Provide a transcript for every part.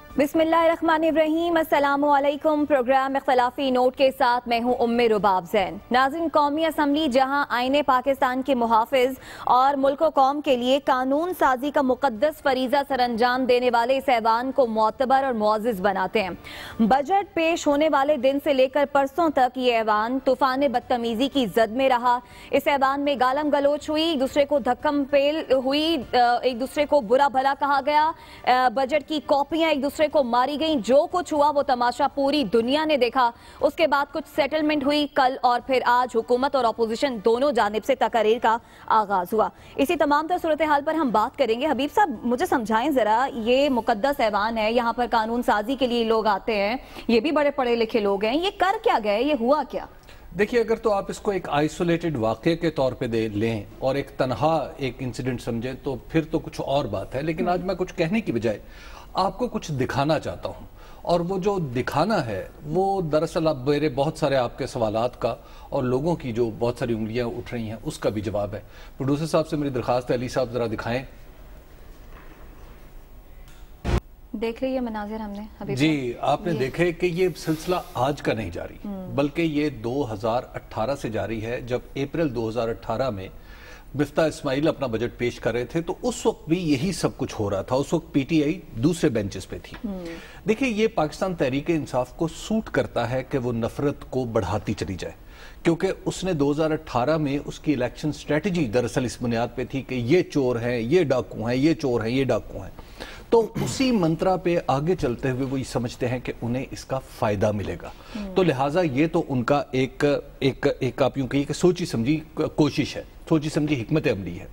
बिस्मिल्लाहिर्रहमानिर्रहीम, अस्सलामु अलैकुम। प्रोग्राम इख्तलाफी नोट के साथ मैं हूँ उम्मे रुबाब ज़ैन। नाज़रीन, कौमी असम्बली जहाँ आईने पाकिस्तान के मुहाफ़िज़ और मुल्क व कौम के लिए कानून साजी का मुक़द्दस फरीज़ा सरअंजाम देने वाले इस ऐवान को मोतबर और मुअज़्ज़ज़ बनाते हैं। बजट पेश होने वाले दिन से लेकर परसों तक ये ऐवान तूफ़ान बदतमीज़ी की जद में रहा। इस ऐवान में गालम गलोच हुई, एक दूसरे को धक्कम पेल हुई, एक दूसरे को बुरा भला कहा गया, बजट की कॉपियाँ एक दूसरे को मारी गई। जो कुछ हुआ वो तमाशा पूरी दुनिया ने देखा। उसके बाद कुछ सेटलमेंट हुई। कल और फिर आज हुकूमत और अपोजिशन दोनों जानिब से तकरीर का आगाज हुआ। इसी तमाम तर सूरत हाल पर हम बात करेंगे। हबीब साहब, मुझे समझाएं जरा, ये मुकद्दस ऐवान है, यहाँ पर कानून साजी के लिए लोग आते हैं, ये भी बड़े पढ़े लिखे लोग हैं, ये कर क्या गए, ये हुआ क्या? देखिए, अगर तो आप इसको एक आइसोलेटेड वाक़े के तौर पे दे लें और एक तनहा एक इंसिडेंट समझें तो फिर तो कुछ और बात है। लेकिन आज मैं कुछ कहने की बजाय आपको कुछ दिखाना चाहता हूं, और वो जो दिखाना है वो दरअसल अब मेरे बहुत सारे आपके सवालात का और लोगों की जो बहुत सारी उंगलियां उठ रही हैं उसका भी जवाब है। प्रोड्यूसर साहब से मेरी दरखास्त है, अली साहब जरा दिखाएं। देख लीजिए मनाजिर हमने अभी जी, आपने देखे कि ये सिलसिला आज का नहीं जारी, बल्कि ये 2018 से जारी है। जब अप्रैल 2018 में मिफ्ता इस्माइल अपना बजट पेश कर रहे थे तो उस वक्त भी यही सब कुछ हो रहा था। उस वक्त पीटीआई दूसरे बेंचेस पे थी। देखिए, ये पाकिस्तान तहरीक इंसाफ को सूट करता है कि वो नफरत को बढ़ाती चली जाए, क्योंकि उसने 2018 में उसकी इलेक्शन स्ट्रेटजी दरअसल इस बुनियाद पे थी कि ये चोर हैं, ये डाकू हैं, ये चोर हैं, ये डाकू हैं। तो उसी मंत्रा पे आगे चलते हुए वो ये समझते हैं कि उन्हें इसका फायदा मिलेगा। तो लिहाजा ये तो उनका एक आप यूं कहिए कि सोची समझी कोशिश है, सोची समझी हिकमत अमली है।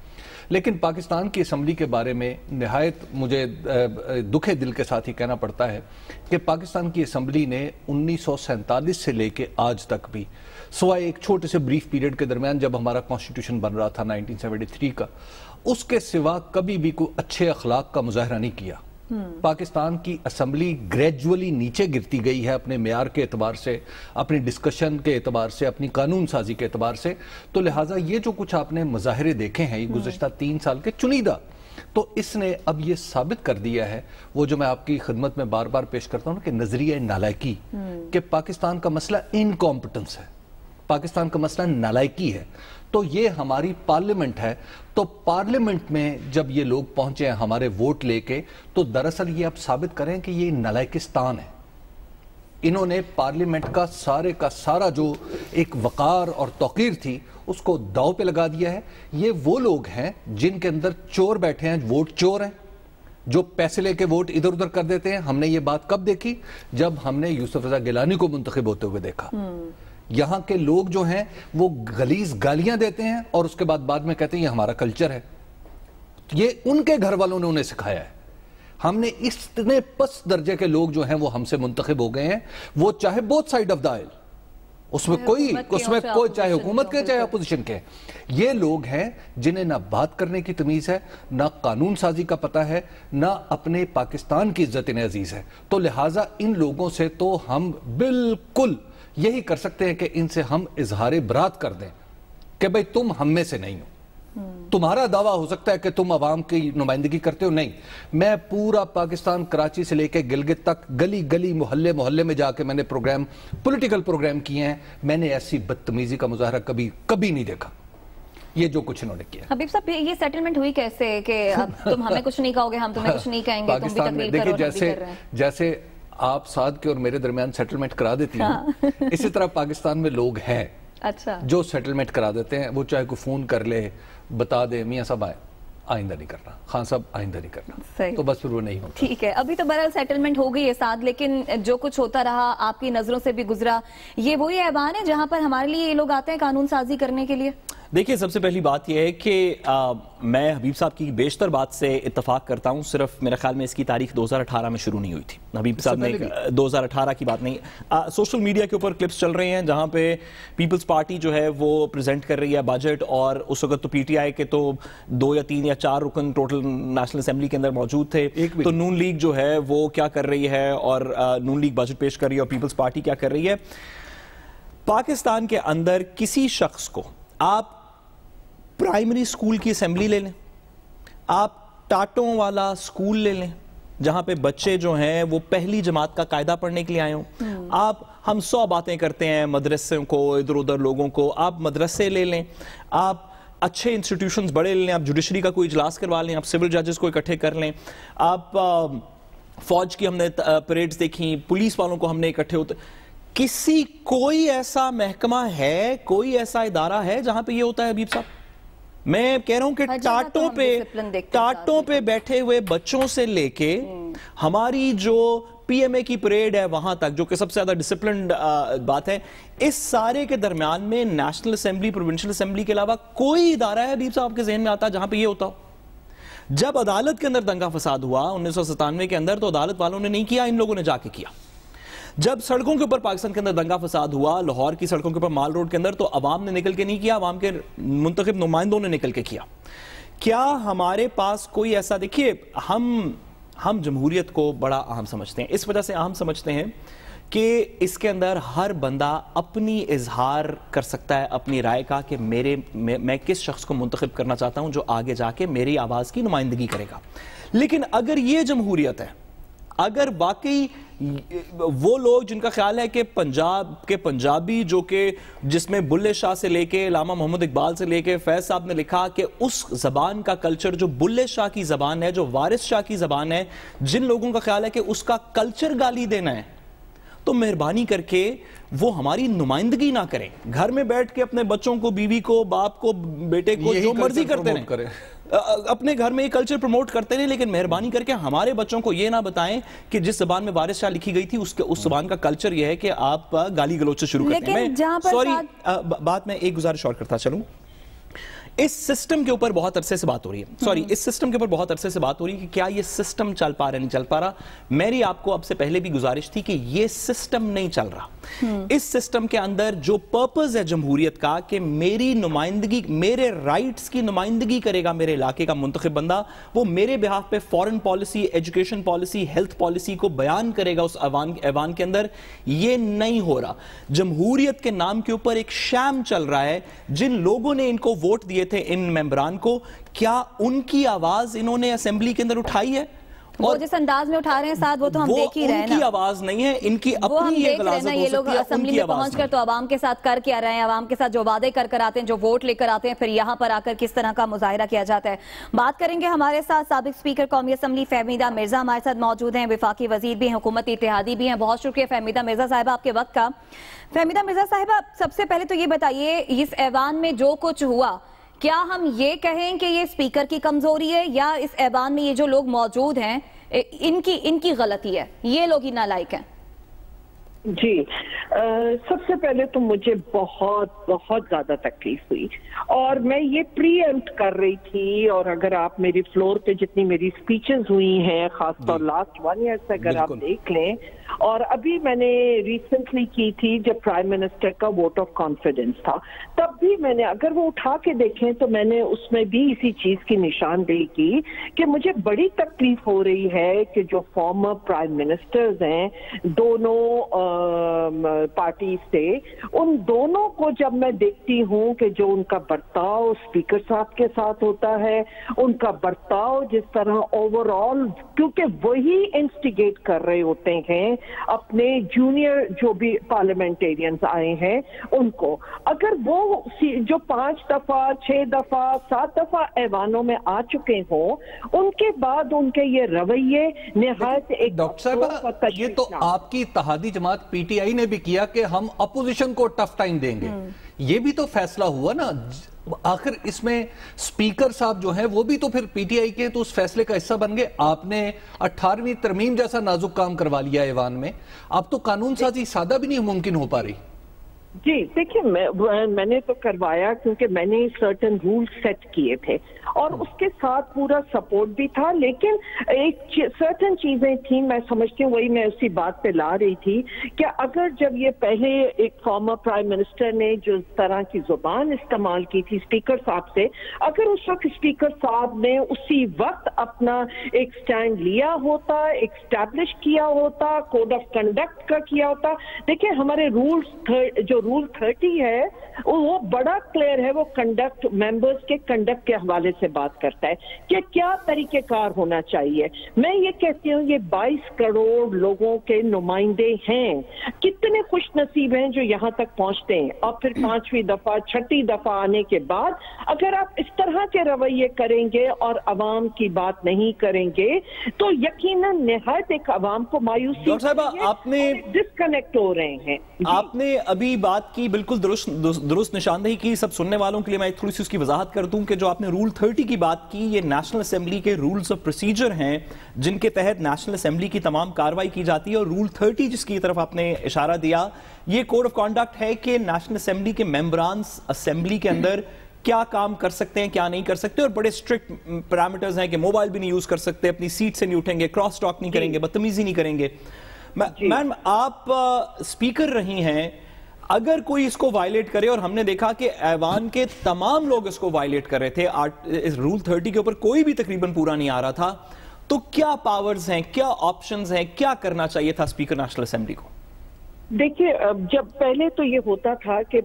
लेकिन पाकिस्तान की असम्बली के बारे में निहायत मुझे दुखे दिल के साथ ही कहना पड़ता है कि पाकिस्तान की असम्बली ने 1947 से लेके आज तक भी, सिवाय एक छोटे से ब्रीफ पीरियड के दरमियान जब हमारा कॉन्स्टिट्यूशन बन रहा था 1973 का, उसके सिवा कभी भी कोई अच्छे अखलाक का मुजाहरा नहीं किया। पाकिस्तान की असम्बली ग्रेजुअली नीचे गिरती गई है अपने मेयार के एतबार से, अपनी डिस्कशन के एतबार से, अपनी कानून साजी के एतबार से। तो लिहाजा ये जो कुछ आपने मुजाहरे देखे हैं ये गुज़श्ता 3 साल के चुनिंदा, तो इसने अब ये साबित कर दिया है वो जो मैं आपकी खिदमत में बार बार पेश करता हूं कि नजरिया नालायकी, कि पाकिस्तान का मसला इनकॉम्पिटेंस है, पाकिस्तान का मसला नालायकी है। तो ये हमारी पार्लियामेंट है, तो पार्लियामेंट में जब ये लोग पहुंचे हैं हमारे वोट लेके, तो दरअसल ये अब साबित करें कि ये नालायकिस्तान है। इन्होंने पार्लियामेंट का सारा जो एक वकार और तौकीर थी उसको दाव पे लगा दिया है। ये वो लोग हैं जिनके अंदर चोर बैठे हैं, वोट चोर हैं, जो पैसे लेके वोट इधर उधर कर देते हैं। हमने ये बात कब देखी? जब हमने यूसुफ रजा गिलानी को मुंतखब होते हुए देखा। यहां के लोग जो हैं वो गलीज गालियां देते हैं और उसके बाद में कहते हैं ये हमारा कल्चर है। ये उनके घर वालों ने उन्हें सिखाया है। हमने इतने पस दर्जे के लोग जो हैं वो हमसे मुंतखब हो गए हैं, वो चाहे both side of the aisle, उसमें कोई चाहे हुकूमत के चाहे अपोजिशन के, ये लोग हैं जिन्हें ना बात करने की तमीज है, ना कानून साजी का पता है, ना अपने पाकिस्तान की इज्जत अजीज है। तो लिहाजा इन लोगों से तो हम बिल्कुल यही कर सकते हैं कि इनसे हम इजहार बरात कर दें कि भाई तुम हम में से नहीं हो। तुम्हारा दावा हो सकता है कि तुम अवाम की नुमाइंदगी करते हो, नहीं। मैं पूरा पाकिस्तान, कराची से लेकर गिलगित तक, गली गली मोहल्ले मोहल्ले में जाके मैंने पॉलिटिकल प्रोग्राम किए हैं। मैंने ऐसी बदतमीजी का मुजाहरा कभी नहीं देखा, ये जो कुछ इन्होंने किया। हबीब साहब, ये सेटलमेंट हुई कैसे कि अब तुम हमें कुछ नहीं कहोगे, हम तुम्हें कुछ नहीं कहेंगे, तुम भी तकरीर करो? जैसे आप साद के और मेरे दरमियान सेटलमेंट करा देती हैं, इसी तरह पाकिस्तान में लोग हैं अच्छा जो सेटलमेंट करा देते हैं। वो चाहे कोई फोन कर ले, बता दे मियां साहब आइंदा नहीं करना, खान साहब आइंदा नहीं करना, तो बस फिर वो नहीं होता। ठीक है, अभी तो बहरहाल सेटलमेंट हो गई है साथ, लेकिन जो कुछ होता रहा आपकी नजरों से भी गुजरा, ये वही ऐवान है जहां पर हमारे लिए ये लोग आते हैं कानून साजी करने के लिए? देखिए, सबसे पहली बात यह है कि मैं हबीब साहब की बेशतर बात से इत्तफाक करता हूं। सिर्फ मेरे ख्याल में इसकी तारीख 2018 में शुरू नहीं हुई थी। हबीब साहब ने 2018 की बात नहीं, सोशल मीडिया के ऊपर क्लिप्स चल रहे हैं जहां पे पीपल्स पार्टी जो है वो प्रेजेंट कर रही है बजट, और उस वक्त तो पीटीआई के तो 2 या 3 या 4 रुकन टोटल नेशनल असेंबली के अंदर मौजूद थे। तो नून लीग जो है वो क्या कर रही है, और नून लीग बजट पेश कर रही है, और पीपल्स पार्टी क्या कर रही है। पाकिस्तान के अंदर किसी शख्स को आप प्राइमरी स्कूल की असेंबली ले लें, आप टाटों वाला स्कूल ले लें, جہاں پہ بچے جو ہیں وہ پہلی جماعت کا قاعدہ پڑھنے کے لیے آئے ہوں. آپ ہم 100 باتیں کرتے ہیں مدرسوں کو, ادھر ادھر لوگوں کو, آپ مدرسے لے لیں, آپ اچھے انسٹیٹیوشنز بڑے لے لیں, آپ جوڈیشری کا کوئی اجلاس کروا لیں, آپ سول ججز کو اکٹھے کر لیں, آپ فوج کی ہم نے پریڈز دیکھیں, پولیس والوں کو ہم نے اکٹھے ہوتے, کوئی ایسا محکمہ ہے, کوئی ایسا ادارہ ہے جہاں پہ یہ ہوتا ہے حبیب صاحب؟ میں کہہ رہا ہوں کہ ٹاٹوں پہ بیٹھے ہوئے بچوں سے لے کے ہماری جو پی ایم اے کی پریڈ ہے وہاں تک, جو کہ سب سے زیادہ ڈسپلنڈ بات ہے, اس سارے کے درمیان میں نیشنل اسمبلی, پروونشل اسمبلی کے علاوہ کوئی ادارہ ہے حبیب صاحب کے ذہن میں آتا جہاں پہ یہ ہوتا ہو؟ جب عدالت کے اندر دنگا فساد ہوا 1997 کے اندر, تو عدالت والوں نے نہیں کیا, ان لوگوں نے جا کے کیا. جب سڑکوں کے اوپر پاکستان کے اندر دنگا فساد ہوا, لاہور کی سڑکوں کے اوپر, مال روڈ کے اندر, تو عوام نے نکل کے نہیں کیا, عوام کے منتخب نمائندوں نے نکل کے کیا. کیا ہمارے پاس کوئی ایسا, دیکھیے ہم جمہوریت کو بڑا اہم سمجھتے ہیں, اس وجہ سے اہم سمجھتے ہیں کہ اس کے اندر ہر بندہ اپنی اظہار کر سکتا ہے اپنی رائے کا, کہ میں کس شخص کو منتخب کرنا چاہتا ہوں جو آگے جا کے میری آواز کی نمائندگی کرے گا. لیکن اگر یہ جمہوریت ہے, اگر واقعی وہ لوگ جن کا خیال ہے کہ پنجاب کے پنجابی, جو کہ جس میں بلے شاہ سے لے کے علامہ محمد اقبال سے لے کے فیض صاحب نے لکھا کہ اس زبان کا کلچر جو بلے شاہ کی زبان ہے, جو وارث شاہ کی زبان ہے, جن لوگوں کا خیال ہے کہ اس کا کلچر گالی دینا ہے, تو مہربانی کر کے وہ ہماری نمائندگی نہ کریں. گھر میں بیٹھ کے اپنے بچوں کو, بیوی کو, باپ کو, بیٹے کو جو مرضی کرتے رہیں, اپنے گھر میں یہ کلچر پروموٹ کرتے رہیں, لیکن مہربانی کر کے ہمارے بچوں کو یہ نہ بتائیں کہ جس زبان میں وارث شاہ لکھی گئی تھی اس زبان کا کلچر یہ ہے کہ آپ گالی گلوچ سے شروع کرتے ہیں. سوری, بات میں ایک گزارش اور کرتا چلوں. اس سسٹم کے اوپر بہت عرصے سے بات ہو رہی ہے, اس سسٹم کے اوپر بہت عرصے سے بات ہو رہی ہے کہ کیا یہ سسٹم چل پا رہا نہیں چل پا رہا. میری آپ کو اب سے پہلے بھی گزارش تھی کہ یہ سسٹم نہیں چل رہا. اس سسٹم کے اندر جو پرپز ہے جمہوریت کا, کہ میری نمائندگی, میرے رائٹس کی نمائندگی کرے گا میرے علاقے کا منتخب بندہ, وہ میرے بہاف پہ foreign policy, education policy, health policy کو بیان کرے گا اس ایوان کے اندر, یہ نہیں ہو رہا. جمہوریت کے نام کے اوپر ایک شام چل رہا ہے. جن لوگوں نے ان کو ووٹ دیے تھے, ان ممبران کو, کیا ان کی آواز انہوں نے اسمبلی کے اندر اٹھائی ہے؟ وہ جس انداز میں اٹھا رہے ہیں ساتھ, وہ تو ہم دیکھ ہی رہے ہیں نا. ان کی آواز نہیں ہے, ان کی اپنی یہ غلاظت ہو سکتی ہے. یہ لوگ اسمبلی میں پہنچ کر تو عوام کے ساتھ کر کے آ رہے ہیں, عوام کے ساتھ جو وعدے کر آتے ہیں, جو ووٹ لے کر آتے ہیں, پھر یہاں پر آ کر کس طرح کا مظاہرہ کیا جاتا ہے. بات کریں گے ہمارے ساتھ سابق اسپیکر قومی اسمبلی فہمیدہ مرزا ہمارے ساتھ موجود ہیں, وفاقی وزیر بھی ہیں, حکومتی اتحادی بھی ہیں. بہت شکریہ فہمیدہ مرزا صاحبہ آپ کے وقت کا. فہمیدہ مرزا صاحبہ, سب سے پہلے تو یہ بتائیے, اس ایوان میں جو کچھ ہوا, کیا ہم یہ کہیں کہ یہ اسپیکر کی کمزوری ہے, یا اس ایوان میں یہ جو لوگ موجود ہیں ان کی غلطی ہے, یہ لوگ ہی نالائق ہیں؟ جی, سب سے پہلے تو مجھے بہت زیادہ تکلیف ہوئی, اور میں یہ پری ایمپٹ کر رہی تھی. اور اگر آپ میری فلور پہ جتنی میری سپیچز ہوئی ہیں, خاص طور لاسٹ 1 ایئر سے اگر آپ دیکھ لیں, اور ابھی میں نے ریسنٹلی کی تھی جب پرائم منسٹر کا ووٹ آف کانفیڈنس تھا, تب بھی میں نے, اگر وہ اٹھا کے دیکھیں تو میں نے اس میں بھی اسی چیز کی نشاندہی کی کہ مجھے بڑی تکلیف ہو رہی ہے کہ جو فارمر پرائم منسٹرز ہیں دونوں پارٹیز سے, ان دونوں کو جب میں دیکھتی ہوں کہ جو ان کا برتاؤ اسپیکر صاحب کے ساتھ ہوتا ہے, ان کا برتاؤ جس طرح اوور آل, کیونکہ وہی انسٹیگیٹ کر رہے ہوتے ہیں اپنے جونیئر جو بھی پارلیمنٹیرینز آئے ہیں ان کو, اگر وہ جو 5 دفعہ 6 دفعہ 7 دفعہ ایوانوں میں آ چکے ہوں, ان کے بعد ان کے یہ رویے نہایت ایک. ڈاکٹر صاحب, یہ تو آپ کی اتحادی جماعت پی ٹی آئی نے بھی کیا کہ ہم اپوزیشن کو ٹف ٹائم دیں گے, یہ بھی تو فیصلہ ہوا نا. آخر اس میں سپیکر صاحب جو ہیں وہ بھی تو پھر پی ٹی آئی کے تو اس فیصلے کا حصہ بن گئے. آپ نے 18ویں ترمیم جیسا نازک کام کروا لیا ایوان میں, اب تو قانون سازی سادہ بھی نہیں ممکن ہو پا رہی. جی دیکھیں, میں نے تو کروایا کیونکہ میں نے سرٹن رول سیٹ کیے تھے, اور اس کے ساتھ پورا سپورٹ بھی تھا, لیکن ایک سرٹن چیزیں تھیں, میں سمجھتی ہوں وہی میں اسی بات پہ لا رہی تھی کہ اگر جب یہ پہلے ایک فارمر پرائم منسٹر نے جو اس طرح کی زبان استعمال کی تھی اسپیکر صاحب سے, اگر اس وقت اسپیکر صاحب نے اسی وقت اپنا ایک سٹینڈ لیا ہوتا, ایک اسٹیبلش کیا ہوتا, کوڈ آف کنڈکٹ کا کیا ہوتا. دیکھیں ہمارے رولز جو रूल 30 है वो बड़ा क्लियर है, वो कंडक्ट मेंबर्स के कंडक्ट के हवाले से बात करता है कि क्या तरीकेकार होना चाहिए। मैं ये कहती हूँ ये 22 करोड़ लोगों के नुमाइंदे हैं, कितने खुश नसीब हैं जो यहाँ तक पहुंचते हैं, और फिर 5वीं दफा 6ठी दफा आने के बाद अगर आप इस तरह के रवैये करेंगे और अवाम की बात नहीं करेंगे तो यकीनन निहायत एक अवाम को मायूसी, डॉक्टर साहिबा आपने डिस्कनेक्ट हो रहे हैं। आपने अभी बात की, बिल्कुल दुरुस्त निशानदेही की। सब सुनने वालों के लिए मैं थोड़ी सी उसकी वजाहत कर दूं कि जो आपने रूल 30 की बात की, ये नेशनल असेंबली के रूल्स ऑफ प्रोसीजर हैं जिनके तहत नेशनल असेंबली की तमाम कार्रवाई की जाती है। और रूल 30 जिसकी तरफ आपने इशारा दिया, ये कोड ऑफ कॉन्डक्ट है कि नेशनल असेंबली के मेंबरान असेंबली के अंदर क्या काम कर सकते हैं, क्या नहीं कर सकते, और बड़े स्ट्रिक्ट पैरामीटर्स हैं कि मोबाइल भी नहीं यूज कर सकते, अपनी सीट से नहीं उठेंगे, क्रॉस टॉक नहीं करेंगे, बदतमीजी नहीं करेंगे। मैम आप स्पीकर रही हैं, अगर कोई इसको वायलेट करे, और हमने देखा कि ऐवान के तमाम लोग इसको वायलेट कर रहे थे, इस रूल 30 के ऊपर कोई भी तकरीबन पूरा नहीं आ रहा था, तो क्या पावर्स हैं, क्या ऑप्शंस हैं, क्या करना चाहिए था स्पीकर नेशनल असेंबली को? देखिए, जब पहले तो ये होता था कि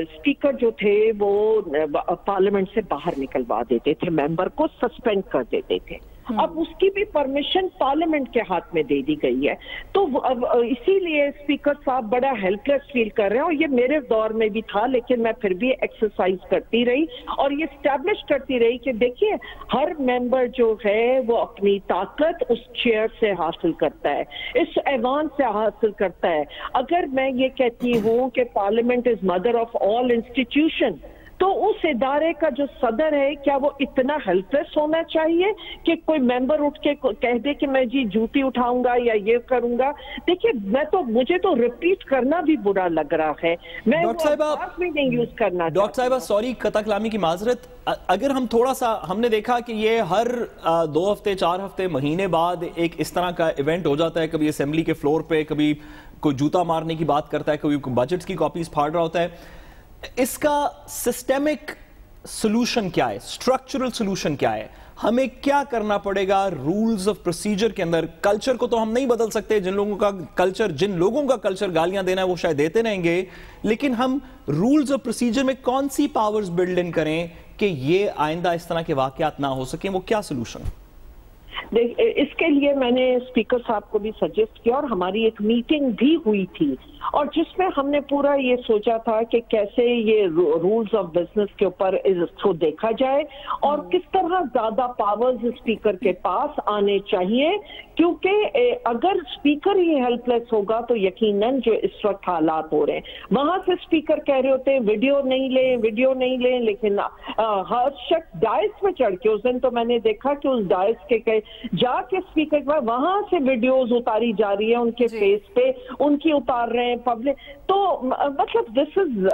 स्पीकर जो थे वो पार्लियामेंट से बाहर निकलवा देते थे, मेंबर को सस्पेंड कर देते थे। अब उसकी भी परमिशन पार्लियामेंट के हाथ में दे दी गई है, तो अब इसीलिए स्पीकर साहब बड़ा हेल्पलेस फील कर रहे हैं। और ये मेरे दौर में भी था, लेकिन मैं फिर भी एक्सरसाइज करती रही और ये स्टैब्लिश करती रही कि देखिए हर मेंबर जो है वो अपनी ताकत उस चेयर से हासिल करता है, इस ऐवान से हासिल करता है। अगर मैं ये कहती हूँ कि parliament is mother of all institution, तो उस इदारे का जो सदर है क्या वो इतना हेल्पलेस होना चाहिए कि कोई मेंबर उठ के कह दे कि मैं जी जूती उठाऊंगा या ये करूंगा? देखिए, मुझे तो रिपीट करना भी बुरा लग रहा है, मैं बात भी नहीं यूज करना। डॉक्टर साहिबा सॉरी कता कलामी की माजरत, अगर हम थोड़ा सा, हमने देखा कि ये हर 2 हफ्ते 4 हफ्ते महीने बाद एक इस तरह का इवेंट हो जाता है, कभी असेंबली के फ्लोर पे कभी कोई जूता मारने की बात करता है, कभी बजट की कॉपीज फाड़ रहा होता है। इसका सिस्टेमिक सॉल्यूशन क्या है, स्ट्रक्चरल सॉल्यूशन क्या है? हमें क्या करना पड़ेगा रूल्स ऑफ प्रोसीजर के अंदर? कल्चर को तो हम नहीं बदल सकते, जिन लोगों का कल्चर गालियां देना है वो शायद देते रहेंगे, लेकिन हम रूल्स ऑफ प्रोसीजर में कौन सी पावर्स बिल्ड इन करें कि ये आइंदा इस तरह के वाकयात ना हो सके? वो क्या सॉल्यूशन? इसके लिए मैंने स्पीकर साहब को भी सजेस्ट किया और हमारी एक मीटिंग भी हुई थी, और जिसमें हमने पूरा ये सोचा था कि कैसे ये रूल्स ऑफ बिजनेस के ऊपर इसको देखा जाए और किस तरह ज्यादा पावर्स स्पीकर के पास आने चाहिए, क्योंकि अगर स्पीकर ही हेल्पलेस होगा तो यकीनन जो इस वक्त हालात हो रहे हैं, वहां से स्पीकर कह रहे होते हैं वीडियो नहीं लें, लेकिन हर शख्स डायस में चढ़ के, उस दिन तो मैंने देखा कि उस डायस के जाके स्पीकर के बाद वहां से वीडियोस उतारी जा रही है, उनके फेस पे उनकी उतार रहे हैं पब्लिक। तो मतलब दिस इज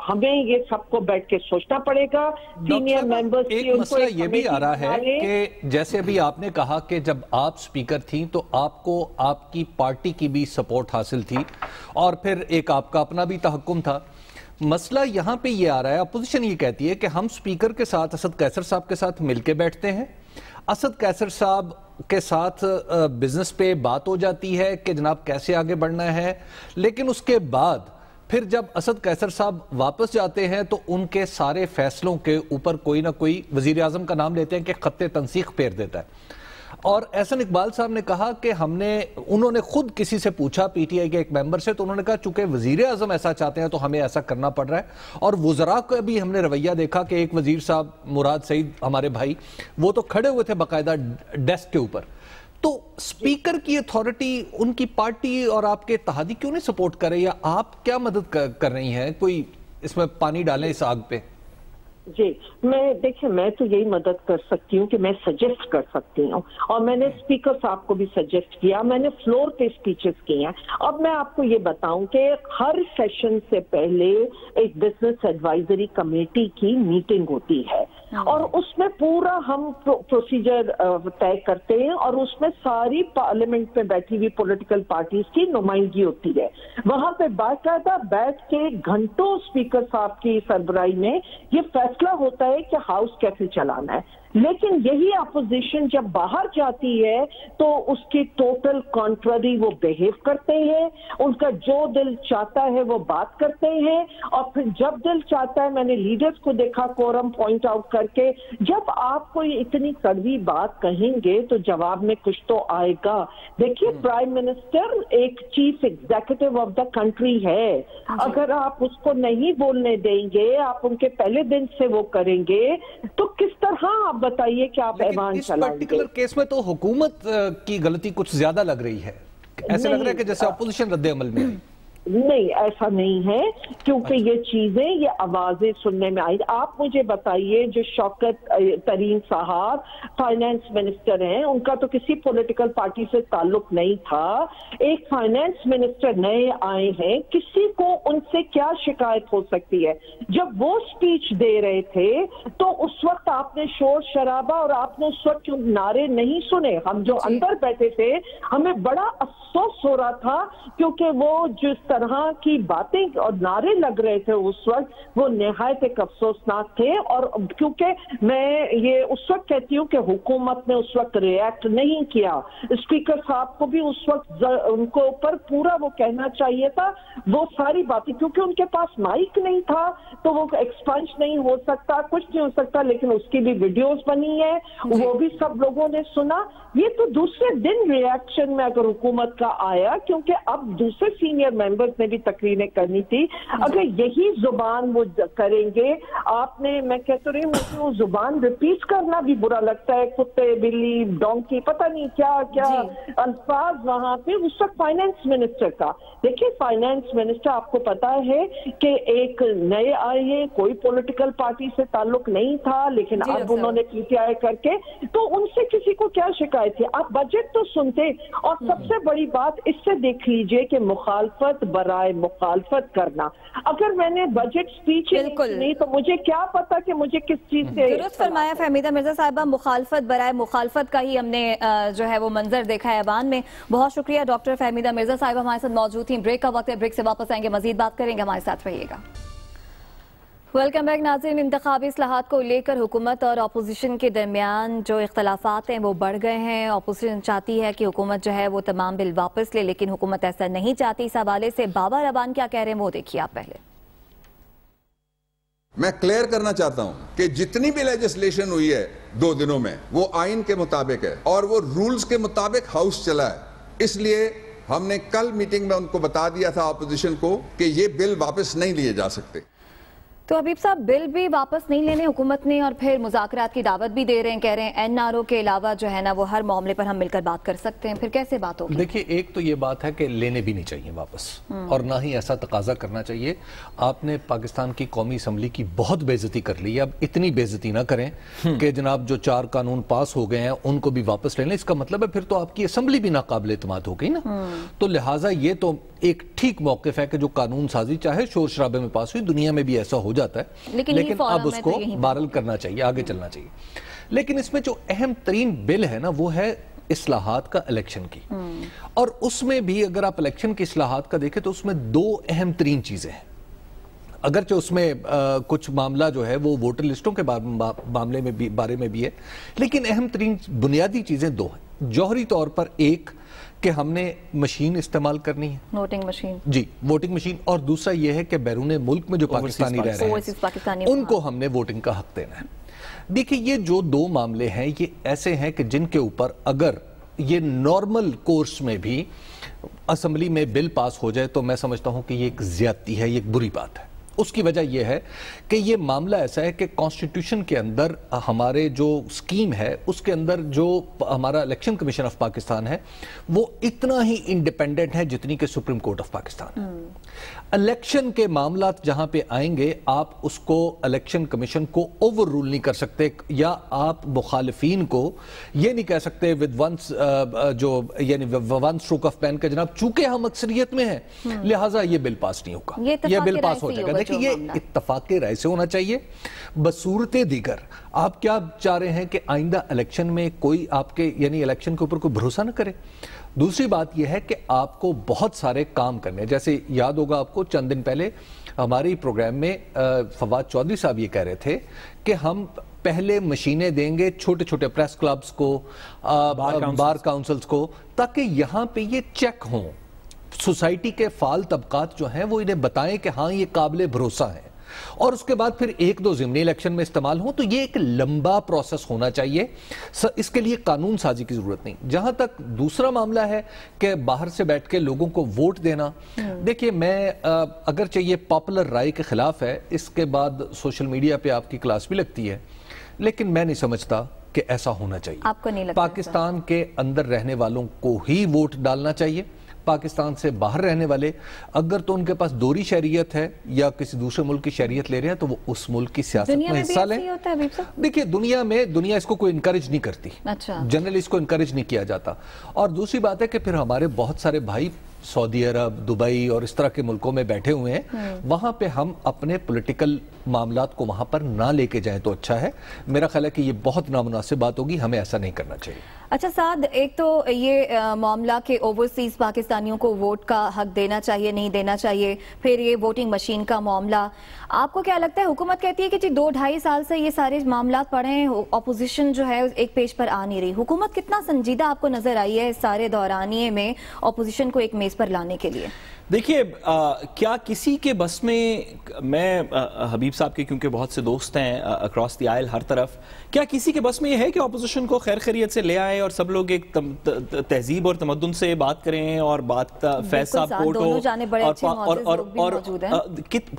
हमें ये सबको बैठ के सोचना पड़ेगा। सीनियर मेंबर्स की एक मसला ये भी आ रहा है कि जैसे अभी आपने कहा कि जब आप स्पीकर थी तो आपको आपकी पार्टी की भी सपोर्ट हासिल थी और फिर एक आपका अपना भी तहक्कुम था। मसला यहां पे ये आ रहा है, अपोजिशन ये कहती है कि हम स्पीकर के साथ, असद कैसर साहब के साथ मिलके बैठते हैं, असद कैसर साहब के साथ बिजनेस पे बात हो जाती है कि जनाब कैसे आगे बढ़ना है, लेकिन उसके बाद फिर जब असद कैसर साहब वापस जाते हैं तो उनके सारे फैसलों के ऊपर कोई ना कोई वजीर आजम का नाम लेते हैं कि खत्ते तंसीख फेर देता है। और एहसन इकबाल साहब ने कहा कि उन्होंने खुद किसी से पूछा पीटीआई के एक मेंबर से, तो उन्होंने कहा चूंकि वजीर आजम ऐसा चाहते हैं तो हमें ऐसा करना पड़ रहा है। और वज़रा का भी हमने रवैया देखा कि एक वजीर साहब मुराद सईद हमारे भाई, वो तो खड़े हुए थे बाकायदा डेस्क के ऊपर। तो स्पीकर की अथॉरिटी उनकी पार्टी और आपके इत्तेहादी क्यों नहीं सपोर्ट कर रही है? आप क्या मदद कर रही हैं? कोई इसमें पानी डालें इस आग पे। जी, मैं तो यही मदद कर सकती हूँ कि मैं सजेस्ट कर सकती हूँ, और मैंने स्पीकर साहब को भी सजेस्ट किया, मैंने फ्लोर पे स्पीचेस किए हैं। अब मैं आपको ये बताऊं कि हर सेशन से पहले एक बिजनेस एडवाइजरी कमेटी की मीटिंग होती है और उसमें पूरा हम प्रोसीजर तय करते हैं और उसमें सारी पार्लियामेंट में बैठी हुई पॉलिटिकल पार्टीज की नुमाइंदगी होती है। वहां पे बाकायदा बैठ के घंटों स्पीकर साहब की सरबराही में ये फैसला होता है कि हाउस कैसे चलाना है। लेकिन यही अपोजिशन जब बाहर जाती है तो उसकी टोटल कॉन्ट्ररी वो बिहेव करते हैं, उनका जो दिल चाहता है वो बात करते हैं, और फिर जब दिल चाहता है, मैंने लीडर्स को देखा कोरम पॉइंट आउट करके, जब आप कोई इतनी कड़वी बात कहेंगे तो जवाब में कुछ तो आएगा। देखिए प्राइम मिनिस्टर एक chief executive of the country है, अगर आप उसको नहीं बोलने देंगे, आप उनके पहले दिन से वो करेंगे, तो किस तरह आप बताइए कि आप ऐवान इस चलाएंगे। पर्टिकुलर केस में तो हुकूमत की गलती कुछ ज्यादा लग रही है, ऐसे लग रहा है कि जैसे अपोजिशन रद्द अमल में आई। नहीं, ऐसा नहीं है, क्योंकि ये चीजें, ये आवाजें सुनने में आई। आप मुझे बताइए, जो शौकत तरीन साहब फाइनेंस मिनिस्टर हैं, उनका तो किसी पॉलिटिकल पार्टी से ताल्लुक नहीं था, एक फाइनेंस मिनिस्टर नए आए हैं, किसी को उनसे क्या शिकायत हो सकती है? जब वो स्पीच दे रहे थे तो उस वक्त आपने शोर शराबा और आपने उस वक्त क्यों नारे नहीं सुने? हम जो अंदर बैठे थे, हमें बड़ा अफसोस हो रहा था, क्योंकि वो जिस तरह की बातें और नारे लग रहे थे उस वक्त, वो निहायत एक अफसोसनाक थे। और क्योंकि मैं ये उस वक्त कहती हूँ कि हुकूमत ने उस वक्त रिएक्ट नहीं किया, स्पीकर साहब को भी उस वक्त उनको ऊपर पूरा वो कहना चाहिए था वो सारी बातें, क्योंकि उनके पास माइक नहीं था तो वो एक्सपंज नहीं हो सकता, कुछ नहीं हो सकता, लेकिन उसकी भी वीडियोस बनी है, वो भी सब लोगों ने सुना। ये तो दूसरे दिन रिएक्शन में अगर हुकूमत का आया, क्योंकि अब दूसरे सीनियर मेंबर्स ने भी तकरीरें करनी थी, अगर यही जुबान वो करेंगे, आपने, मैं कहते रही, मुझे वो जुबान रिपीट करना भी बुरा लगता है, कुत्ते बिल्ली डोंकी पता नहीं क्या क्या अल्फाज वहां पे उस वक्त फाइनेंस मिनिस्टर का। देखिए फाइनेंस मिनिस्टर, आपको पता है कि एक नए आए हैं, कोई पॉलिटिकल पार्टी से ताल्लुक नहीं था, लेकिन अब उन्होंने पीटीआई करके, तो उनसे किसी को क्या शिकायत थी? आप बजट तो सुनते। और सबसे बड़ी बात इससे देख लीजिए कि मुखालफत बराए मुखालफत करना, अगर मैंने बजट स्पीच नहीं सुनी तो मुझे क्या पता कि मुझे किस चीज से। दुरुस्त फरमाया फहमीदा मिर्जा साहिबा, मुखालफत बराए मुखालफत का ही हमने जो है वो मंजर देखा है ऐवान में। बहुत शुक्रिया डॉक्टर फहमीदा मिर्जा साहिब हमारे साथ मौजूद थी। ब्रेक का वक्त है, ब्रेक से वापस आएंगे, मजीद बात करेंगे, हमारे साथ रहिएगा। वेलकम बैक नाज़रीन। इंतखाबी इस्लाहात को लेकर हुकूमत और अपोजिशन के दरमियान जो इख्तलाफात हैं वो बढ़ गए हैं। अपोजिशन चाहती है कि हुकूमत जो है वो तमाम बिल वापस ले, लेकिन हुकूमत ऐसा नहीं चाहती। इस हवाले से बाबा रबान क्या कह रहे हैं वो देखिए आप पहले। मैं क्लियर करना चाहता हूं कि जितनी भी लेजिस्लेशन हुई है 2 दिनों में, वो आइन के मुताबिक है और वो रूल्स के मुताबिक हाउस चला है। इसलिए हमने कल मीटिंग में उनको बता दिया था अपोजिशन को कि ये बिल वापस नहीं लिए जा सकते। तो हबीब साहब, बिल भी वापस नहीं लेने हुकूमत ने, और फिर मुज़ाकरात की दावत भी दे रहे हैं, कह रहे हैं एनआरओ के अलावा जो है ना वो हर मामले पर हम मिलकर बात कर सकते हैं। फिर कैसे बात होगी? देखिए, एक तो ये बात है कि लेने भी नहीं चाहिए वापस, और ना ही ऐसा तकाजा करना चाहिए। आपने पाकिस्तान की कौमी असम्बली की बहुत बेइज्जती कर ली है, अब इतनी बेइज्जती ना करें कि जनाब जो 4 कानून पास हो गए हैं उनको भी वापस ले लें। इसका मतलब है फिर तो आपकी असम्बली भी नाकाबिल एतमाद हो गई ना। तो लिहाजा ये तो एक ठीक मौक़िफ़ है कि जो कानून साजी चाहे शोर शराबे में पास हुई, दुनिया में भी ऐसा हो जाता है, लेकिन अब उसको बारल करना चाहिए, आगे चलना चाहिए। लेकिन इसमें जो अहम तरीन बिल है ना वो है इस्लाहात का इलेक्शन की, और उसमें भी अगर आप इलेक्शन की इस्लाहात का देखें तो उसमें 2 अहम तरीन चीजें हैं। अगरचे उसमें कुछ मामला जो है वो वोटर लिस्टों के मामले में भी बारे में भी है, लेकिन अहम तरीन बुनियादी चीजें 2 हैं। जौहरी तौर पर एक कि हमने मशीन इस्तेमाल करनी है, वोटिंग मशीन, जी वोटिंग मशीन, और दूसरा यह है कि बैरून मुल्क में जो पाकिस्तानी रह रहे हैं उनको हमने वोटिंग का हक देना है। देखिए, ये जो 2 मामले हैं ये ऐसे हैं कि जिनके ऊपर अगर ये नॉर्मल कोर्स में भी असम्बली में बिल पास हो जाए तो मैं समझता हूं कि ये एक ज्यादती है, ये एक बुरी बात है। उसकी वजह यह है कि ये मामला ऐसा है कि कॉन्स्टिट्यूशन के अंदर हमारे जो स्कीम है उसके अंदर जो हमारा इलेक्शन कमीशन ऑफ पाकिस्तान है वो इतना ही इंडिपेंडेंट है जितनी कि सुप्रीम कोर्ट ऑफ पाकिस्तान है। इलेक्शन के मामला जहां पे आएंगे आप उसको इलेक्शन कमीशन को ओवर रूल नहीं कर सकते, या आप मुखालिफिन को ये नहीं कह सकते विद वंस जो यानी वन स्ट्रोक ऑफ पेन के जनाब चूंकि हम अक्सरियत में हैं लिहाजा ये बिल पास नहीं होगा, ये बिल पास हो जाएगा। देखिए, ये इत्तफाक राय से होना चाहिए। बसूरते दीगर आप क्या चाह रहे हैं कि आइंदा इलेक्शन में कोई आपके यानी इलेक्शन के ऊपर कोई भरोसा न करे। दूसरी बात यह है कि आपको बहुत सारे काम करने, जैसे याद होगा आपको चंद दिन पहले हमारे प्रोग्राम में फवाद चौधरी साहब ये कह रहे थे कि हम पहले मशीनें देंगे छोटे छोटे प्रेस क्लब्स को, बार काउंसिल्स को, ताकि यहाँ पे ये चेक हों, सोसाइटी के फाल तबकात जो हैं वो इन्हें बताएं कि हाँ ये काबिल भरोसा है, और उसके बाद फिर 1-2 ज़िमनी इलेक्शन में इस्तेमाल हो। तो ये एक लंबा प्रोसेस होना चाहिए, इसके लिए कानून साजी की जरूरत नहीं। जहां तक दूसरा मामला है कि बाहर से बैठ के लोगों को वोट देना, देखिए मैं अगर चाहिए पॉपुलर राय के खिलाफ है, इसके बाद सोशल मीडिया पे आपकी क्लास भी लगती है, लेकिन मैं नहीं समझता कि ऐसा होना चाहिए। आपको नहीं लगता? पाकिस्तान के अंदर रहने वालों को ही वोट डालना चाहिए। पाकिस्तान से बाहर रहने वाले अगर तो उनके पास दोहरी शरीयत है या किसी दूसरे मुल्क की शरीयत ले रहे हैं तो वो उस मुल्क की सियासत में हिस्सा लें। देखिए दुनिया इसको कोई इनकरेज नहीं करती, जनरली इसको इनकरेज नहीं किया जाता। और दूसरी बात है कि फिर हमारे बहुत सारे भाई सऊदी अरब, दुबई और इस तरह के मुल्कों में बैठे हुए हैं, वहां पे हम अपने पॉलिटिकल मामलात को वहां पर ना लेके जाएं तो अच्छा है। मेरा ख्याल है कि ये बहुत नामुनासिब बात होगी, हमें ऐसा नहीं करना चाहिए। अच्छा साद, एक तो ये मामला के ओवरसीज पाकिस्तानियों को वोट का हक देना चाहिए नहीं देना चाहिए, फिर ये वोटिंग मशीन का मामला, आपको क्या लगता है? हुकूमत कहती है कि जी 2-2.5 साल से ये सारे मामला पड़े हैं, अपोजिशन जो है एक पेज पर आ नहीं रही। हुकूमत कितना संजीदा आपको नजर आई है इस सारे दौरानिये में अपोजिशन को एक मेज पर लाने के लिए? देखिए क्या किसी के बस में, मैं हबीब साहब के क्योंकि बहुत से दोस्त हैं अक्रॉस द आयल हर तरफ, क्या किसी के बस में ये है कि अपोजिशन को खैर खैरियत से ले आए और सब लोग एक तहजीब और तमद्दुन से बात करें और बात फैज साहब कोर्ट हो और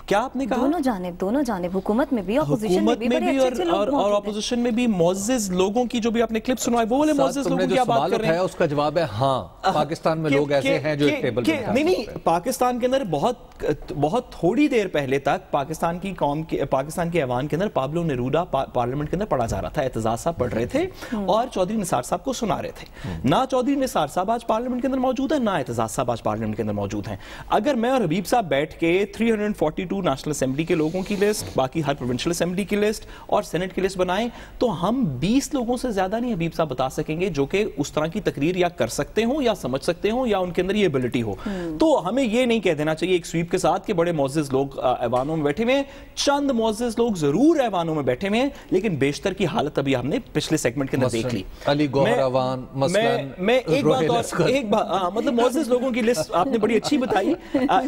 क्या आपने कहा? दोनों जानिब हुकूमत में भी अपोजिशन में भी और अपोजिशन में भी मुअज़्ज़िज़ लोगों की जो भी आपने क्लिप सुनवाई, वो वाले मुअज़्ज़िज़ लोगों की बात कर रहे हैं। उसका जवाब है हाँ, पाकिस्तान में लोग ऐसे हैं जो एक टेबल पे नहीं, पाकिस्तान के अंदर बहुत थोड़ी देर पहले तक पाकिस्तान की कौम के, पाकिस्तान के ऐवान के अंदर पाब्लो नेरूदा पार्लियामेंट के अंदर पढ़ा जा रहा था, एतजाज साहब पढ़ रहे थे और चौधरी निसार साहब को सुना रहे थे। ना चौधरी निसार साहब आज पार्लियामेंट के अंदर मौजूद है, ना एतजाज साहब आज पार्लियामेंट के अंदर मौजूद हैं। अगर मैं और हबीब साहब बैठ के 342 नेशनल असेंबली के लोगों की लिस्ट, बाकी हर प्रोविंशियल असेंबली की लिस्ट और सेनेट की लिस्ट बनाएं तो हम 20 लोगों से ज्यादा नहीं हबीब साहब बता सकेंगे जो कि उस तरह की तकरीर या कर सकते हो या समझ सकते हो या उनके अंदर ये एबिलिटी हो। तो हमें ये नहीं कह देना चाहिए एक स्वीप के साथ कि बड़े मुअज़्ज़िज़ लोग ऐवानों में बैठे हुए हैं। चंद मुअज़्ज़िज़ लोग जरूर ऐवानों में बैठे हुए हैं, लेकिन बेशतर की हालत अभी हमने पिछले सेगमेंट के अंदर देख ली। अली गौहर अवान, मैं एक बात मतलब मुअज़्ज़िज़ लोगों की लिस्ट आपने बड़ी अच्छी बताई।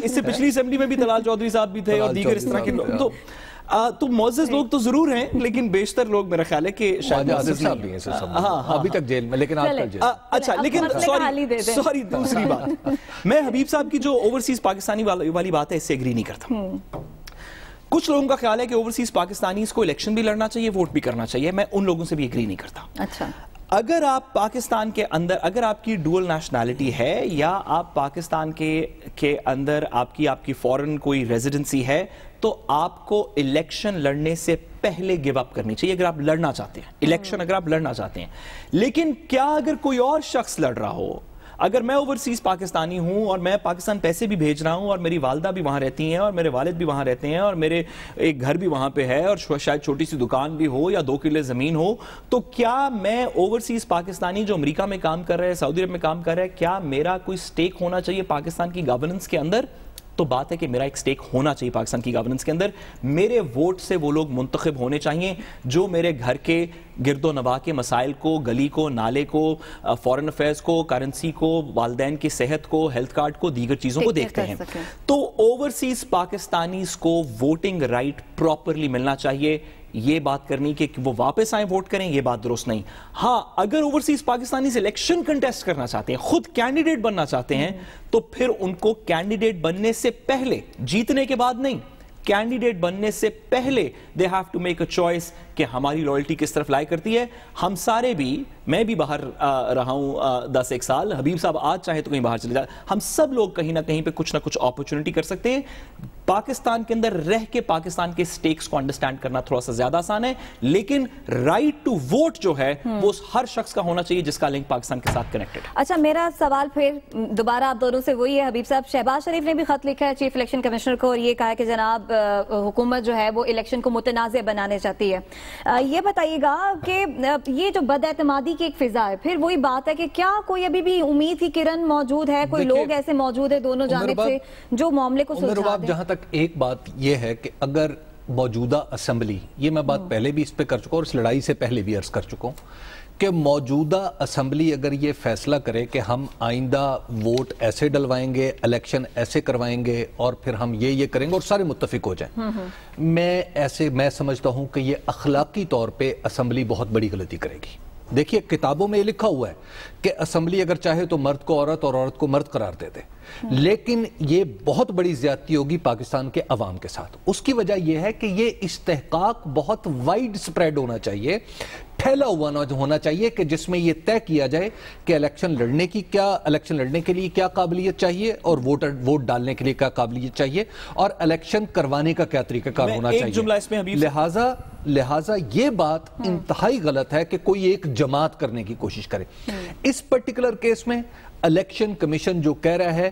इससे पिछली असेंबली में भी तलाल चौधरी साहब भी थे और दीगर इस तरह के लोग, तो मुअज़्ज़िज़ लोग तो जरूर हैं, लेकिन बेशतर लोग मेरा ख्याल है कि शायद अभी तक जेल में, लेकिन आजकल जेल। अच्छा, लेकिन सॉरी दूसरी बात, मैं हबीब साहब की जो ओवरसीज पाकिस्तानी वाली बात है इससे एग्री नहीं करता। कुछ लोगों का ख्याल है कि ओवरसीज पाकिस्तानी को इलेक्शन भी लड़ना चाहिए, वोट भी करना चाहिए, मैं उन लोगों से भी एग्री नहीं करता। अच्छा, अगर आप पाकिस्तान के अंदर, अगर आपकी डुअल नेशनैलिटी है या आप पाकिस्तान के अंदर आपकी फॉरेन कोई रेजिडेंसी है, तो आपको इलेक्शन लड़ने से पहले गिव अप करनी चाहिए अगर आप लड़ना चाहते हैं इलेक्शन, अगर आप लड़ना चाहते हैं। लेकिन क्या अगर कोई और शख्स लड़ रहा हो, अगर मैं ओवरसीज पाकिस्तानी हूं और मैं पाकिस्तान पैसे भी भेज रहा हूं और मेरी वालदा भी वहां रहती हैं और मेरे वालिद भी वहां रहते हैं और मेरे एक घर भी वहां पे है और शायद छोटी सी दुकान भी हो या 2 किले जमीन हो, तो क्या मैं ओवरसीज पाकिस्तानी जो अमेरिका में काम कर रहे हैं, सऊदी अरब में काम कर रहे हैं, क्या मेरा कोई स्टेक होना चाहिए पाकिस्तान की गवर्नेंस के अंदर? तो बात है कि मेरा एक स्टेक होना चाहिए पाकिस्तान की गवर्नेंस के अंदर। मेरे वोट से वो लोग मुंतखब होने चाहिए जो मेरे घर के गिरदो नवा के मसाइल को, गली को, नाले को, फॉरेन अफेयर्स को, करेंसी को, वालदैन की सेहत को, हेल्थ कार्ड को, दीगर चीजों को देखते हैं। तो ओवरसीज पाकिस्तानीज को वोटिंग राइट प्रॉपरली मिलना चाहिए। ये बात करनी कि वो वापस आए वोट करें, ये बात दुरुस्त नहीं। हाँ, अगर ओवरसीज पाकिस्तानी इलेक्शन कंटेस्ट करना चाहते हैं, खुद कैंडिडेट बनना चाहते हैं, तो फिर उनको कैंडिडेट बनने से पहले, जीतने के बाद नहीं, कैंडिडेट बनने से पहले they have to make a choice कि हमारी लॉयल्टी किस तरफ लाई करती है। हम सारे भी, मैं भी बाहर रहा हूं 10-1 साल, हबीब साहब आज चाहे तो कहीं बाहर चले जाए, हम सब लोग कहीं ना कहीं पे कुछ ना कुछ अपॉर्चुनिटी कर सकते हैं। पाकिस्तान के अंदर रह के पाकिस्तान के स्टेक्स को अंडरस्टैंड करना थोड़ा सा ज्यादा आसान है, लेकिन राइट टू वोट जो है वो हर शख्स का होना चाहिए जिसका लिंक पाकिस्तान के साथ कनेक्टेड है। अच्छा, मेरा सवाल फिर दोबारा आप दोनों से वही है हबीब साहब। शहबाज शरीफ ने भी खत लिखा है चीफ इलेक्शन कमिश्नर को और ये कहा है कि जनाब हुकूमत जो है वो इलेक्शन को मुतनाज़ बनाने चाहती है। ये बताइएगा कि ये जो बदएतमादी की एक फिजा है, फिर वही बात है कि क्या कोई अभी भी उम्मीद की किरण मौजूद है, कोई लोग ऐसे मौजूद है दोनों जानिब से जो मामले को सुलझा दें? जहां तक एक बात यह है कि अगर موجودہ اسمبلی, یہ میں بات پہلے بھی اس پہ کر چکا ہوں اور اس لڑائی سے پہلے بھی عرض کر چکا ہوں کہ موجودہ اسمبلی اگر یہ فیصلہ کرے کہ ہم آئندہ ووٹ ایسے ڈلوائیں گے, الیکشن ایسے کروائیں گے اور پھر ہم یہ کریں گے اور سارے متفق ہو جائیں, میں سمجھتا ہوں کہ یہ اخلاقی طور پہ اسمبلی بہت بڑی غلطی کرے گی. دیکھیے کتابوں میں یہ لکھا ہوا ہے کہ اسمبلی اگر چاہے تو مرد کو عورت اور عورت کو مرد قرار دے دے, لیکن یہ بہت بڑی زیادتی ہوگی پاکستان کے عوام کے ساتھ. اس کی وجہ یہ ہے کہ یہ استحقاق بہت وائڈ سپریڈ ہونا چاہیے, پھیلا ہوا ہونا چاہیے, کہ جس میں یہ طے کیا جائے کہ الیکشن لڑنے کے لیے کیا قابلیت چاہیے اور ووٹ ڈالنے کے لیے کیا قابلیت چاہیے اور الیکشن کروانے کا کیا طریقہ کار ہونا چاہیے. لہٰذا یہ بات انتہائی غلط ہے کہ کوئی ایک جماعت کرنے کی کوشش کرے. اس پرٹیکولر کیس میں الیکشن کمیشن جو کہہ رہا ہے,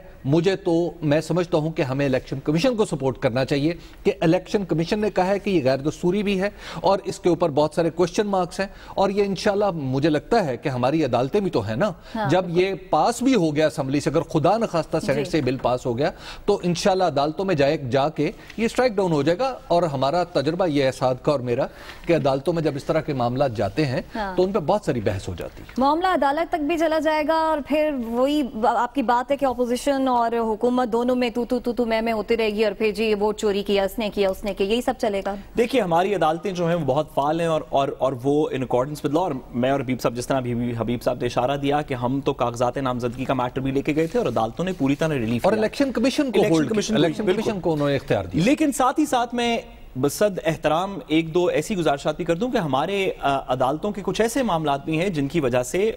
میں سمجھتا ہوں کہ ہمیں الیکشن کمیشن کو سپورٹ کرنا چاہیے کہ الیکشن کمیشن نے کہا ہے کہ یہ غیر دستوری بھی ہے اور اس کے اوپر بہت سارے کوشچن مارکس ہیں, اور یہ انشاءاللہ مجھے لگتا ہے کہ ہماری عدالتیں بھی تو ہیں نا, جب یہ پاس بھی ہو گیا اسمبلی سے, اگر خدا نخواستہ سینٹ سے بل پاس ہو گیا تو انشاءاللہ عدالتوں میں جا کے یہ سٹرائک ڈاؤن ہو جائے گا. اور ہمارا تجربہ یہ ہے سعد کا اور میرا کہ عدالتوں میں جب اس طرح کے معاملات جاتے ہیں تو ان پہ بہت ساری بحث ہو جاتی ہے. معاملہ عدالت تک بھی چلا جائے گا اور پھر وہی آپ کی بات ہے کہ اپوزیشن اور حکومت دونوں میں تو میں ہوتی رہے گی, اور پھر جی ووٹ چوری کیا, اس نے کیا, یہی سب چلے گا. دیکھیے ہماری عدالتیں جو ہیں وہ بہت فعال ہیں اور وہ ان اکارڈنس ود لا, اور میں اور حبیب صاحب جس طرح حبیب صاحب نے اشارہ دیا کہ ہم تو کاغذات نامزدگی کا میٹر بھی لے کے گئے تھے اور عدالتوں نے پوری طرح ریلیف اور الیکشن کمیشن کو انہوں نے اختیار دیا. لیکن ساتھ ہی ساتھ میں بصد احترام ایک دو ایسی گزارشات بھی کر دوں کہ ہمارے عدالتوں کے کچھ ایسے معاملات بھی ہیں جن کی وجہ سے,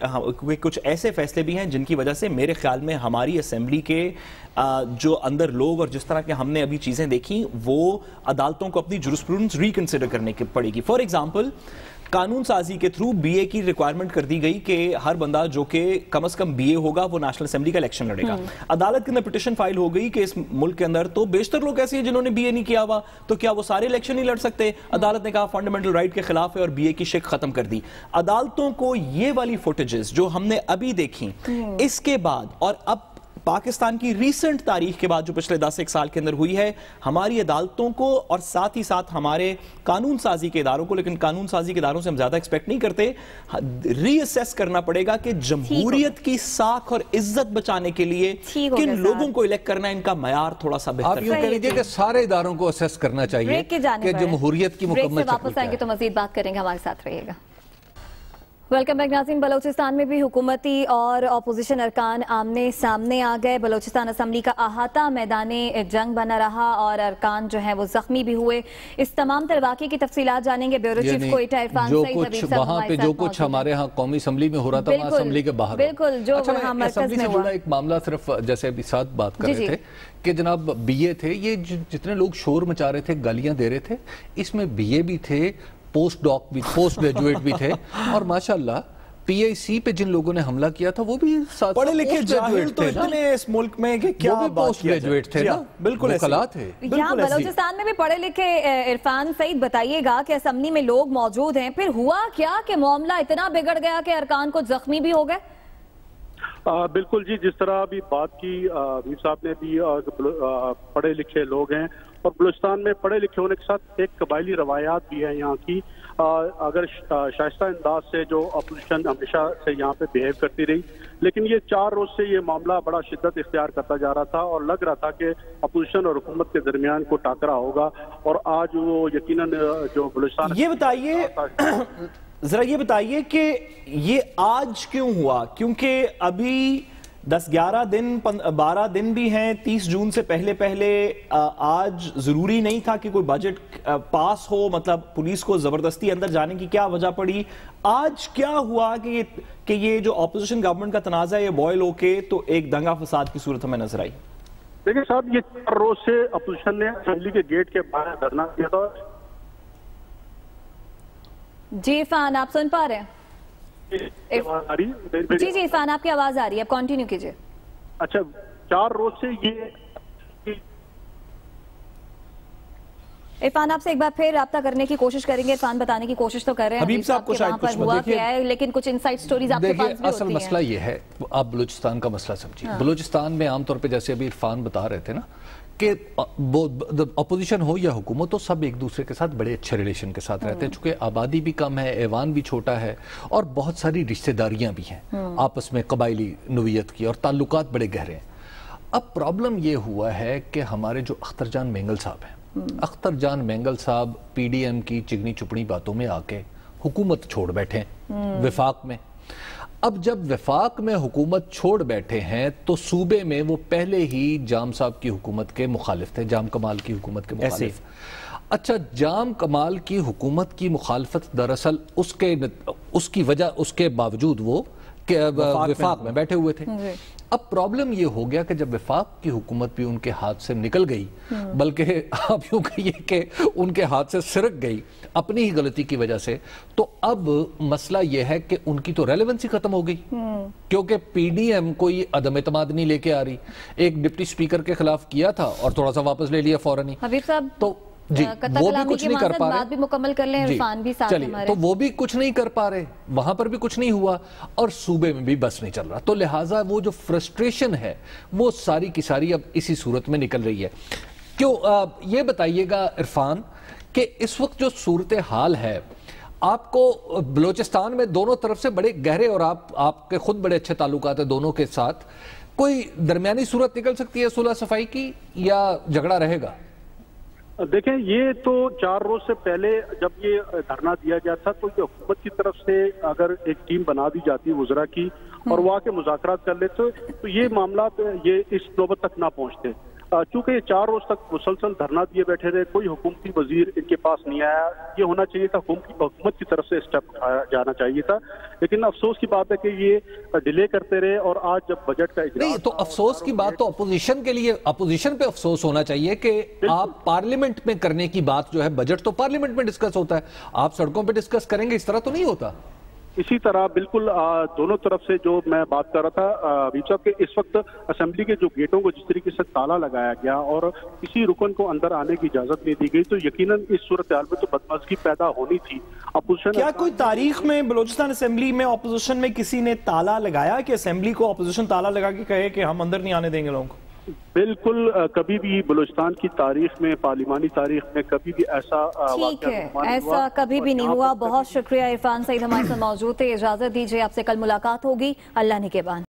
کچھ ایسے فیصلے بھی ہیں جن کی وجہ سے میرے خیال میں ہماری اسمبلی کے جو اندر لوگ اور جس طرح کے ہم نے ابھی چیزیں دیکھی وہ عدالتوں کو اپنی جورسپروڈنس ریکنسیڈر کرنے کی پڑے گی. فار ایگزامپل قانون سازی کے تھرو بی اے کی ریکوائرمنٹ کر دی گئی کہ ہر بندہ جو کہ کم از کم بی اے ہوگا وہ نیشنل اسمبلی کا الیکشن لڑے گا. عدالت کے اندر پٹیشن فائل ہو گئی کہ اس ملک کے اندر تو بیشتر لوگ ایسے ہیں جنہوں نے بی اے نہیں کیا ہوا, تو کیا وہ سارے الیکشن نہیں لڑ سکتے؟ عدالت نے کہا فنڈامنٹل رائٹ کے خلاف ہے اور بی اے کی شک ختم کر دی. عدالتوں کو یہ والی فوٹیجز جو ہم نے ابھی دیکھی اس کے بعد اور اب پاکستان کی ریسنٹ تاریخ کے بعد جو پچھلے 10 سال کے اندر ہوئی ہے, ہماری عدالتوں کو اور ساتھ ہی ساتھ ہمارے قانون سازی کے اداروں کو, لیکن قانون سازی کے اداروں سے ہم زیادہ ایکسپیکٹ نہیں کرتے, ری اسیس کرنا پڑے گا کہ جمہوریت کی ساکھ اور عزت بچانے کے لیے کن لوگوں کو الیکٹ کرنا ہے, ان کا معیار تھوڑا سا بہتر. آپ یوں کہہ لیجئے کہ سارے اداروں کو اسیس کرنا چاہیے کہ جمہوریت کی مکمل شکل. واپس آئیں گے تو مزید بات کریں گے, ہمارے ساتھ رہیے گا. ویلکم بیک ناظرین. بلوچستان میں بھی حکومتی اور اپوزیشن ارکان آمنے سامنے آ گئے. بلوچستان اسمبلی کا احاطہ میدان جنگ بنا رہا اور ارکان جو ہیں وہ زخمی بھی ہوئے. اس تمام تر واقعے کی تفصیلات جانیں گے بیورو چیف کوئٹہ عرفان سعید حبیب صاحب. وہاں پہ جو کچھ ہمارے ہاں قومی اسمبلی میں ہو رہا تھا وہاں اسمبلی کے باہر بالکل جو وہاں مرکز میں ہوا. ایک معاملہ صرف جیسے ابھی ساتھ بات کر رہے تھے کہ جناب بی اے تھے, یہ جتنے لوگ شور مچا رہے تھے, گالیاں دے رہے تھے, اس میں بی اے بھی تھے, پوسٹ ڈاک بھی, پوسٹ گریجویٹ بھی تھے, اور ماشاءاللہ پی آئی سی پہ جن لوگوں نے حملہ کیا تھا وہ بھی پڑھے لکھے جاہل تو اتنے اس ملک میں کہ کیا پوسٹ گریجویٹ تھے نا, بالکل وکلاء تھے. یہاں بلوچستان میں بھی پڑھے لکھے عرفان سعید بتائیے گا کہ اسمبلی میں لوگ موجود ہیں, پھر ہوا کیا کہ معاملہ اتنا بگڑ گیا کہ ارکان کچھ زخمی بھی ہو گئے؟ بالکل جی, جس طرح ابھی بات کی امیر صاحب نے بھی, پڑھے لکھے لوگ ہیں اور بلوچستان میں پڑھے لکھے ہونے کے ساتھ ایک قبائلی روایات بھی ہیں یہاں کی. اگر شائستہ انداز سے جو اپوزیشن ہمیشہ سے یہاں پہ بیہیو کرتی رہی, لیکن یہ 4 روز سے یہ معاملہ بڑا شدت اختیار کرتا جا رہا تھا اور لگ رہا تھا کہ اپوزیشن اور حکومت کے درمیان کو ٹاکرا ہوگا. اور آج وہ یقیناً جو بلوچستان ذرا یہ بتائیے کہ یہ آج کیوں ہوا؟ کیونکہ ابھی 10-11 دن 12 دن بھی ہیں, 30 جون سے پہلے آج ضروری نہیں تھا کہ کوئی بجٹ پاس ہو, مطلب پولیس کو زبردستی اندر جانے کی کیا وجہ پڑی؟ آج کیا ہوا کہ یہ جو اپوزیشن گورنمنٹ کا تنازع ہے یہ بوائل ہو کے تو ایک دنگا فساد کی صورت ہمیں نظر آئی؟ دیکھیں صاحب, یہ 4 روز سے اپوزیشن نے اسمبلی کے گیٹ کے باہر دھرنا کیا تھا. جی عرفان آپ سن پا رہے ہیں؟ جی جی عرفان آپ کی آواز آ رہی ہے, آپ کنٹینیو کیجئے. اچھا, 4 روز سے یہ इरफान आपसे एक बार फिर राब्ता करने की कोशिश करेंगे। इरफान बताने की कोशिश तो कर रहे हैं हबीब साहब को के शायद वहाँ पर कुछ हुआ देखिए। क्या है, लेकिन कुछ इनसाइड स्टोरीज आपके पास देखिए भी असल होती हैं। मसला ये है, आप बलूचिस्तान का मसला समझिए। बलूचिस्तान में आमतौर पे जैसे अभी इरफान बता रहे थे ना कि अपोजिशन हो या हुकूमत हो, सब एक दूसरे के साथ बड़े अच्छे रिलेशन के साथ रहते हैं। चूंकि आबादी भी कम है, ऐवान भी छोटा है और बहुत सारी रिश्तेदारियां भी हैं आपस में कबायली नोयत की, और ताल्लुकात बड़े गहरे हैं। अब प्रॉब्लम ये हुआ है कि हमारे जो अख्तर जान मेंगल साहब हैं, अख्तर जान मेंगल साहब पीडीएम की चिगनी चुपड़ी बातों में आके हुकूमत छोड़ बैठे हैं विफाक में। अब जब विफाक में हुकूमत छोड़ बैठे हैं तो सूबे में वो पहले ही जाम साहब की हुकूमत के मुखालिफ थे, जाम कमाल की हुकूमत के मुखालिफ। अच्छा, जाम कमाल की हुकूमत की मुखालफत दरअसल उसकी वजह, उसके बावजूद वो विफाक में बैठे हुए थे। अब प्रॉब्लम ये हो गया कि जब विफाक की हुकूमत भी उनके हाथ से निकल गई, बल्कि आप यूं कहिए कि उनके हाथ से सिरक गई अपनी ही गलती की वजह से, तो अब मसला यह है कि उनकी तो रेलेवेंसी खत्म हो गई, क्योंकि पीडीएम कोई अदम एतमाद नहीं लेके आ रही। एक डिप्टी स्पीकर के खिलाफ किया था और थोड़ा सा वापस ले लिया फौरन ही। हबीब साहब तो जी वो भी कुछ नहीं कर पा रहे, बात भी मुकम्मल कर लें, इरफान भी साथ चलिए, हमारे। तो वो भी कुछ नहीं कर पा रहे, वहां पर भी कुछ नहीं हुआ और सूबे में भी बस नहीं चल रहा। तो लिहाजा वो जो फ्रस्ट्रेशन है वो सारी की सारी अब इसी सूरत में निकल रही है। क्यों ये बताइएगा इरफान कि इस वक्त जो सूरत हाल है, आपको बलोचिस्तान में दोनों तरफ से बड़े गहरे और आपके खुद बड़े अच्छे ताल्लुकात है दोनों के साथ, कोई दरमियानी सूरत निकल सकती है सुलह सफाई की या झगड़ा रहेगा? देखें, ये तो 4 रोज से पहले जब ये धरना दिया गया था तो ये हुकूमत की तरफ से अगर एक टीम बना दी जाती वुज़रा की और वो आके मुज़ाकरात कर लेते तो ये मामला ये इस नौबत तक ना पहुंचते। चूंकि ये 4 रोज तक मुसलसल धरना दिए बैठे रहे, कोई हुकूमती वजीर इनके पास नहीं आया। ये होना चाहिए था, हुकूमत की तरफ से स्टेप उठाया जाना चाहिए था, लेकिन अफसोस की बात है कि ये डिले करते रहे और आज जब बजट का इजलास नहीं, तो अफसोस की बात तो अपोजिशन के लिए, अपोजिशन पे अफसोस होना चाहिए कि आप पार्लियामेंट में करने की बात जो है, बजट तो पार्लियामेंट में डिस्कस होता है, आप सड़कों पे डिस्कस करेंगे, इस तरह तो नहीं होता। इसी तरह बिल्कुल दोनों तरफ से जो मैं बात कर रहा था हबीब साहब के, इस वक्त असेंबली के जो गेटों को जिस तरीके से ताला लगाया गया और किसी रुकन को अंदर आने की इजाजत नहीं दी गई, तो यकीनन इस सूरत हाल में तो बदमज़गी पैदा होनी थी। अपोजिशन क्या कोई तारीख में बलोचिस्तान असेंबली में ऑपोजिशन में किसी ने ताला लगाया कि असेंबली को ऑपोजिशन ताला लगा के कहे कि हम अंदर नहीं आने देंगे लोगों को? बिल्कुल, कभी भी बलूचिस्तान की तारीख में, पार्लिमानी तारीख में कभी भी ऐसा ठीक है, ऐसा कभी भी नहीं हुआ। बहुत शुक्रिया इरफान सईद हमारे साथ मौजूद थे। इजाजत दीजिए, आपसे कल मुलाकात होगी अल्लाह ने के बाद।